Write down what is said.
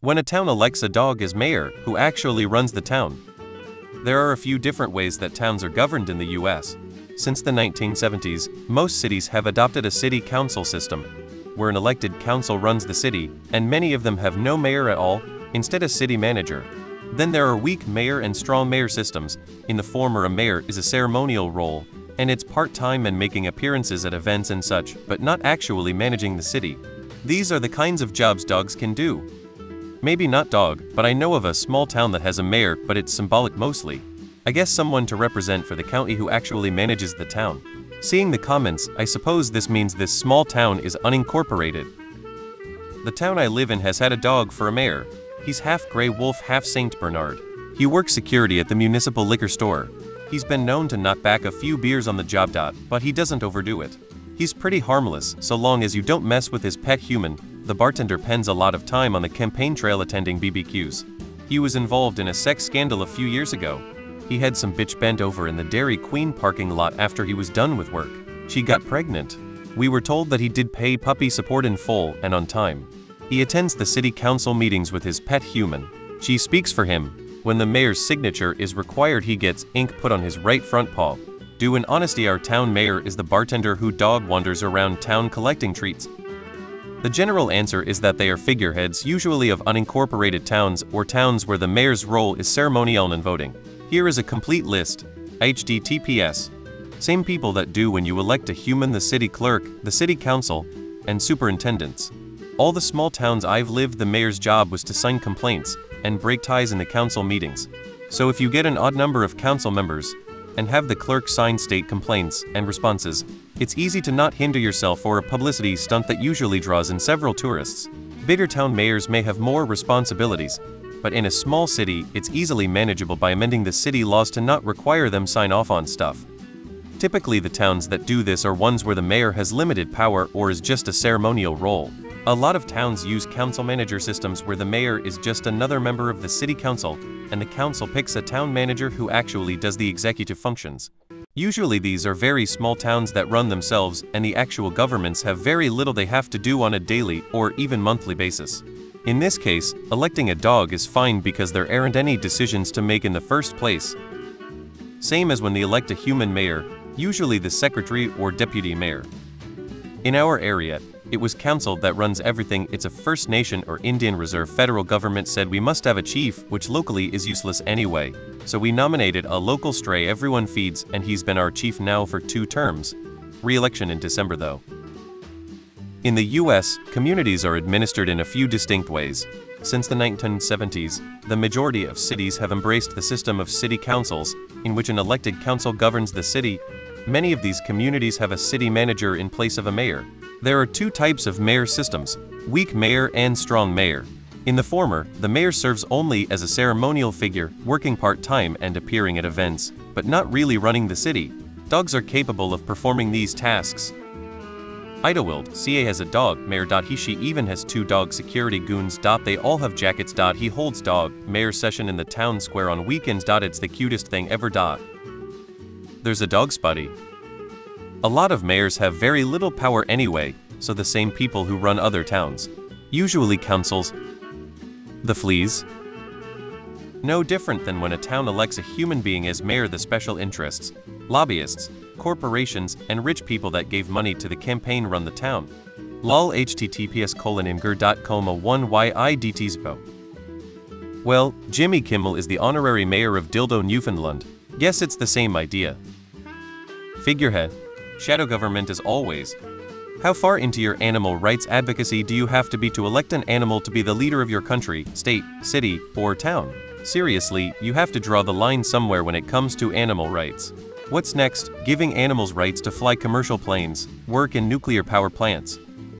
When a town elects a dog as mayor who actually runs the town. There are a few different ways that towns are governed in the US. Since the 1970s, most cities have adopted a city council system, where an elected council runs the city, and many of them have no mayor at all, instead a city manager. Then there are weak mayor and strong mayor systems. In the former, a mayor is a ceremonial role, and it's part-time and making appearances at events and such, but not actually managing the city. These are the kinds of jobs dogs can do. Maybe not dog, but I know of a small town that has a mayor, but it's symbolic mostly. I guess someone to represent for the county who actually manages the town. Seeing the comments, I suppose this means this small town is unincorporated. The town I live in has had a dog for a mayor. He's half gray wolf, half Saint Bernard. He works security at the municipal liquor store. He's been known to knock back a few beers on the job, but he doesn't overdo it. He's pretty harmless, so long as you don't mess with his pet human. The bartender spends a lot of time on the campaign trail attending BBQs. He was involved in a sex scandal a few years ago. He had some bitch bent over in the Dairy Queen parking lot after he was done with work. She got pregnant. We were told that he did pay puppy support in full and on time. He attends the city council meetings with his pet human. She speaks for him. When the mayor's signature is required, he gets ink put on his right front paw. Due in honesty, our town mayor is the bartender who dog wanders around town collecting treats. The general answer is that they are figureheads, usually of unincorporated towns or towns where the mayor's role is ceremonial and voting. Here is a complete list. HTTPS. Same people that do when you elect a human: the city clerk, the city council, and superintendents. All the small towns I've lived, the mayor's job was to sign complaints and break ties in the council meetings. So if you get an odd number of council members and have the clerk sign state complaints and responses, it's easy to not hinder yourself for a publicity stunt that usually draws in several tourists. Bigger town mayors may have more responsibilities, but in a small city, it's easily manageable by amending the city laws to not require them sign off on stuff. Typically, the towns that do this are ones where the mayor has limited power or is just a ceremonial role. A lot of towns use council manager systems where the mayor is just another member of the city council, and the council picks a town manager who actually does the executive functions. Usually these are very small towns that run themselves, and the actual governments have very little they have to do on a daily or even monthly basis. In this case, electing a dog is fine because there aren't any decisions to make in the first place. Same as when they elect a human mayor, usually the secretary or deputy mayor. In our area, it was council that runs everything. It's a First Nation or Indian Reserve. Federal government said we must have a chief, which locally is useless anyway. So we nominated a local stray everyone feeds, and he's been our chief now for 2 terms. Re-election in December though. In the US, communities are administered in a few distinct ways. Since the 1970s, the majority of cities have embraced the system of city councils, in which an elected council governs the city. Many of these communities have a city manager in place of a mayor. There are 2 types of mayor systems: weak mayor and strong mayor. In the former, the mayor serves only as a ceremonial figure, working part-time and appearing at events, but not really running the city. Dogs are capable of performing these tasks. Idlewild, CA has a dog mayor. She even has 2 dog security goons. They all have jackets. He holds dog mayor session in the town square on weekends. It's the cutest thing ever. There's a dog spotty. A lot of mayors have very little power anyway, so the same people who run other towns. Usually councils. The fleas. No different than when a town elects a human being as mayor. The special interests, lobbyists, corporations, and rich people that gave money to the campaign run the town. lol https://imgur.com/1yidtzbo. Well, Jimmy Kimmel is the honorary mayor of Dildo, Newfoundland. Guess it's the same idea. Figurehead. Shadow government as always. How far into your animal rights advocacy do you have to be to elect an animal to be the leader of your country, state, city, or town? Seriously, you have to draw the line somewhere when it comes to animal rights. What's next? Giving animals rights to fly commercial planes, work in nuclear power plants,